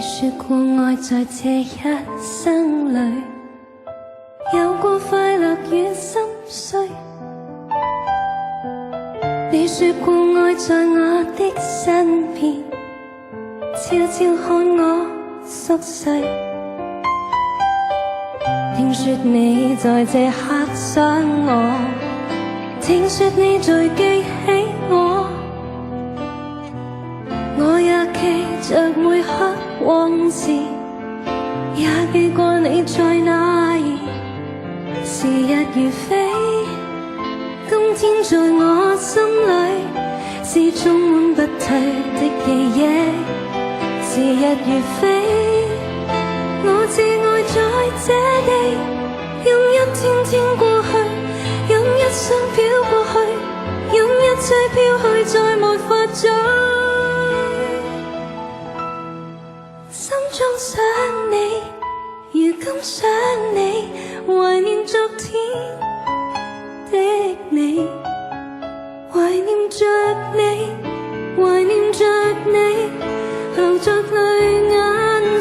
你說過愛在這一生裏有過快樂與心碎，你說過愛在我的身邊悄悄看我熟睡，聽說你在這刻想我，聽說你在記起我，我也記着每刻往事，也記過你在哪兒。時日如飛，今天在我心裏是充滿不退的記憶。時日如飛，我只愛在這地，任一天天過去，任一生飄過去，任一切飄去，再沒法追。心中想你，如今想你，懷念昨天的你，懷念着你，懷念着你，流着淚眼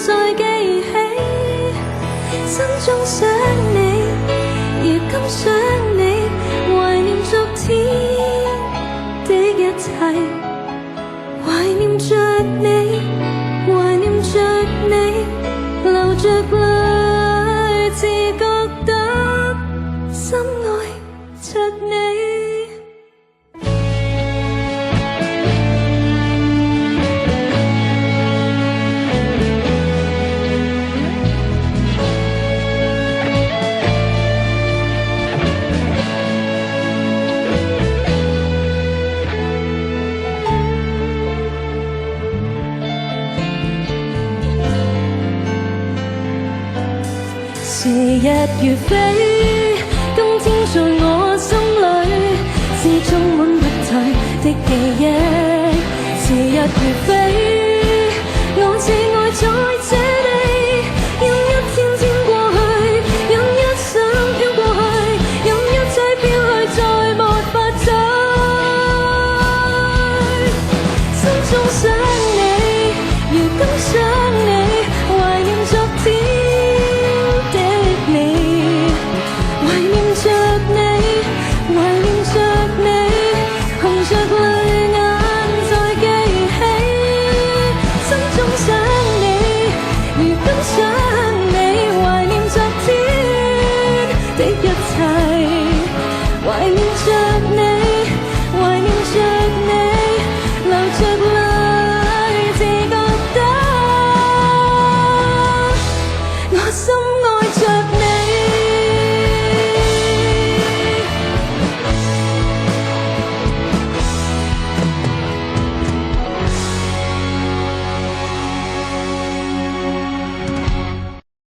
再記起。心中想你，如今想你，懷念昨天的一切，懷念着你，懷念着你，流着淚，自覺得深愛着你。時日如飛，今天在我心裏是充滿不退的記憶。時日如飛，我只愛在這地，任一天天過去，任一生飄過去，任一切飄去，再沒法追。心中想你，如今想你，懷念昨天懷念着